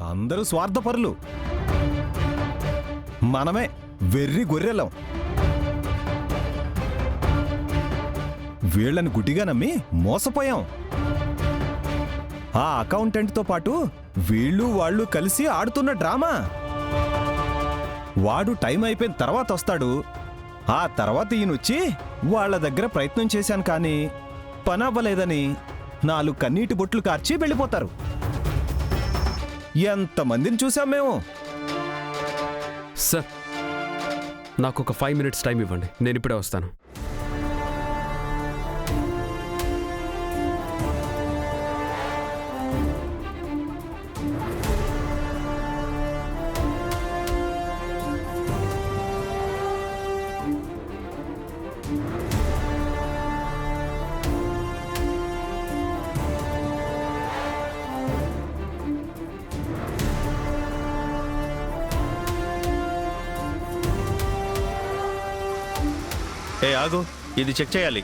అందరూ స్వార్థపరులు, మనమే వెర్రి గొర్రెలం. వీళ్ళని గుడ్డిగా నమ్మి మోసపోయాం. ఆ అకౌంటెంట్తో పాటు వీళ్ళు వాళ్ళు కలిసి ఆడుతున్న డ్రామా. వాడు టైం అయిపోయిన తర్వాత వస్తాడు. ఆ తర్వాత ఈయనొచ్చి వాళ్ళ దగ్గర ప్రయత్నం చేశాను కానీ పని అవ్వలేదని 4 కన్నీటి బొట్లు కార్చి వెళ్ళిపోతారు. ఎంతమందిని చూసాం మేము. సార్, నాకు ఒక 5 minutes టైం ఇవ్వండి, నేను ఇప్పుడే వస్తాను. ఏ ఆగు, ఇది చెక్ చేయాలి.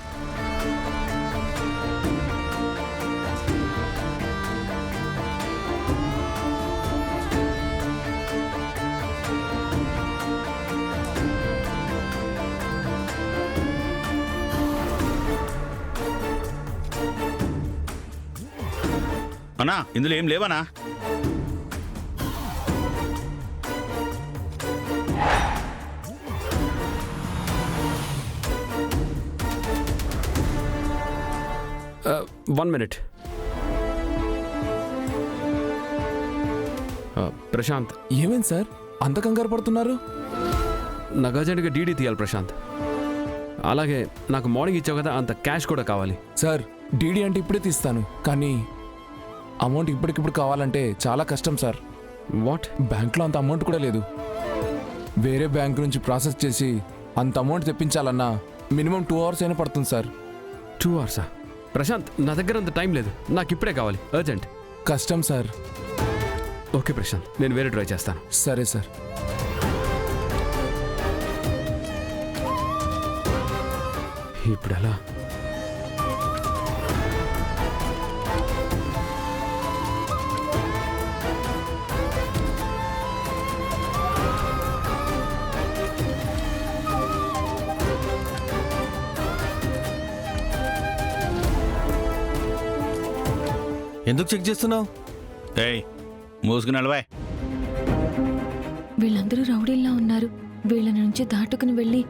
అన్నా, ఇందులో ఏం లేవనా? One minute. ప్రశాంత్. ఏమైంది సార్, అంత కంగారు పడుతున్నారు? నాకు అర్జెంట్గా డీడీ తీయాలి ప్రశాంత్. అలాగే నాకు మార్నింగ్ ఇచ్చావు కదా, అంత క్యాష్ కూడా కావాలి. సార్, డీడీ అంటే ఇప్పుడే తీస్తాను, కానీ అమౌంట్ ఇప్పటికిప్పుడు కావాలంటే చాలా కష్టం సార్. వాట్? బ్యాంక్లో అంత అమౌంట్ కూడా లేదు. వేరే బ్యాంక్ నుంచి ప్రాసెస్ చేసి అంత అమౌంట్ తెప్పించాలన్నా మినిమం 2 hours అయినా పడుతుంది సార్. 2 hours? ప్రశాంత్, నా దగ్గర అంత టైం లేదు, నాకు ఇప్పుడే కావాలి, అర్జెంట్. కష్టం సార్. ఓకే ప్రశాంత్, నేను వేరే ట్రై చేస్తాను. సరే సార్. ఇప్పుడు ఎలా? ఎందుకు చెక్ చేస్తున్నావు? ఏయ్, మూసుకుని నడవా. వీళ్ళందరూ రౌడీల్లా ఉన్నారు. వీళ్ళ నుంచి దాటుకుని వెళ్ళి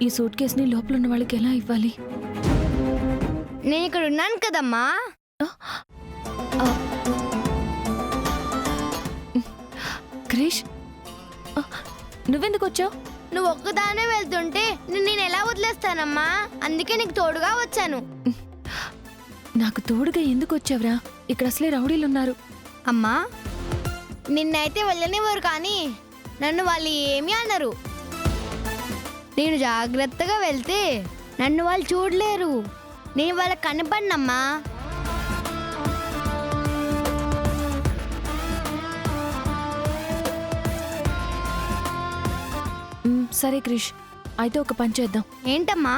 ఈ సూట్ కేసుని లోపల ఉన్న వాళ్ళకి ఎలా ఇవ్వాలి? నేను ఇక్కడ ఉన్నాను కదమ్మా. క్రిష్, నువ్వెందుకు వచ్చావు? నువ్వు ఒక్కదానే వెళ్తుంటే నేను ఎలా వదిలేస్తానమ్మా? అందుకే నీకు తోడుగా వచ్చాను. నాకు తోడుగా ఎందుకు వచ్చావురా? ఇక్కడ అసలే రౌడీలున్నారు. అమ్మా, నిన్నైతే వెళ్ళనివ్వరు, కానీ నన్ను వాళ్ళు ఏమీ అనరు. నేను జాగ్రత్తగా వెళ్తే నన్ను వాళ్ళు చూడలేరు. నేను వాళ్ళకి కనపడినమ్మా. సరే క్రిష్, అయితే ఒక పని చేద్దాం. ఏంటమ్మా?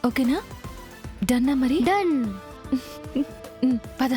ఓకేనా? డన్నా మరి? డన్. పద.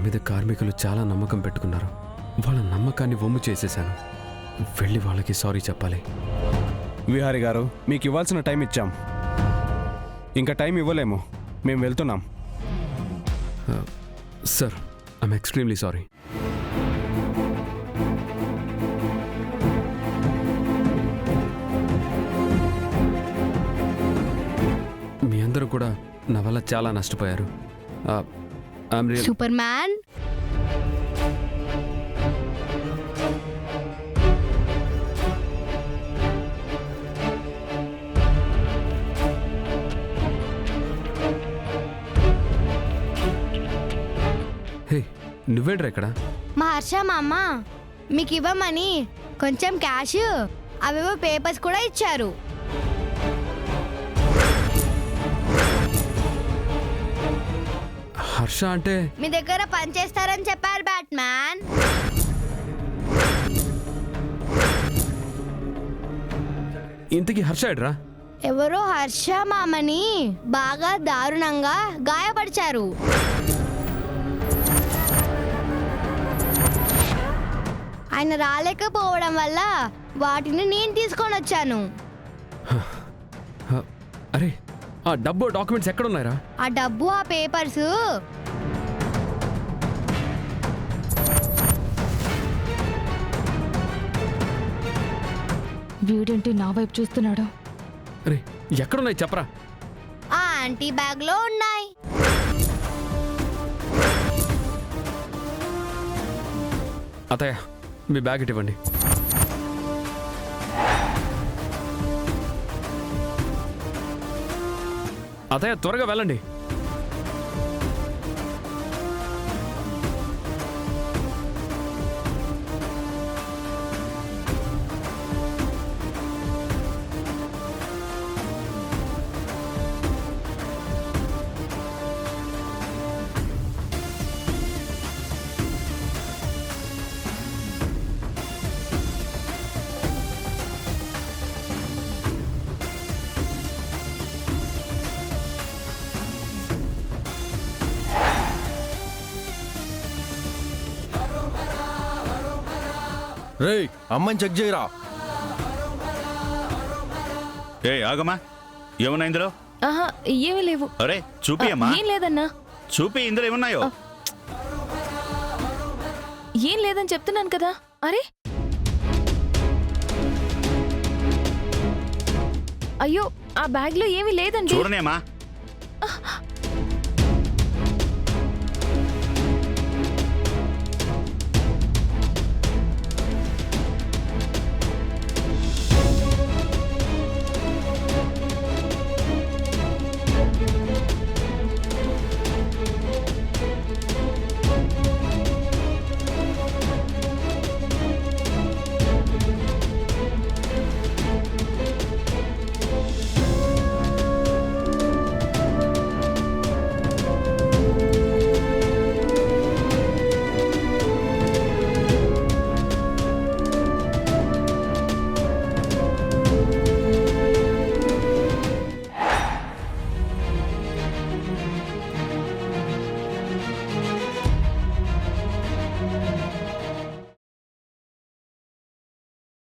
మీద కార్మికులు చాలా నమ్మకం పెట్టుకున్నారు. వాళ్ళ నమ్మకాన్ని వమ్ము చేసేశాను. వెళ్ళి వాళ్ళకి సారీ చెప్పాలి. విహారి గారు, మీకు ఇవ్వాల్సిన టైం ఇచ్చాం, ఇంకా టైం ఇవ్వలేము, మేము వెళ్తున్నాం. Sir, I'm extremely sorry. చాలా నష్టపోయారు. I'm real. Super man. Hey, నువ్వేంట్రా ఇక్కడ? మా హర్ష మా అమ్మ మీకు ఇవ్వమని కొంచెం క్యాష్ అవేవో పేపర్స్ కూడా ఇచ్చారు. హర్ష అంటే మీ దగ్గర పని చేస్తారని చెప్పారు బ్యాట్ మ్యాన్. ఇంతకీ హర్ష ఏడ్రా? ఎవరో హర్ష మామని బాగా దారుణంగా గాయపరిచారు. ఆయన రాలేకపోవడం వల్ల వాటిని నేను తీసుకొని వచ్చాను. అరే, ఆ డబ్బు డాక్యుమెంట్స్ ఎక్కడున్నాయిరా? ఆ డబ్బు ఆ పేపర్స్ వీడేంటి నా వైపు చూస్తున్నాడు? అరే, ఎక్కడున్నాయి చెప్పరా? ఆ ఆంటీ బ్యాగ్ లో ఉన్నాయి. అతయ్య, మీ బ్యాగ్ ఇవ్వండి. అతయ్య, త్వరగా వెళ్ళండి. రేయ్, అమ్మని చెక్ చేయరా. ఏ ఆగమ్మా, ఏమన్నా ఇందులో? ఆహా, ఏమీ లేవు. అరే చూపి అమ్మా, ఏం లేదన్నా. చూపి ఇందులో ఏమున్నాయో. ఏం లేదని చెప్తున్నాను కదా. అరే అయ్యో, ఆ బ్యాగ్ లో ఏమీ లేదండి. చూడనేమ్మా.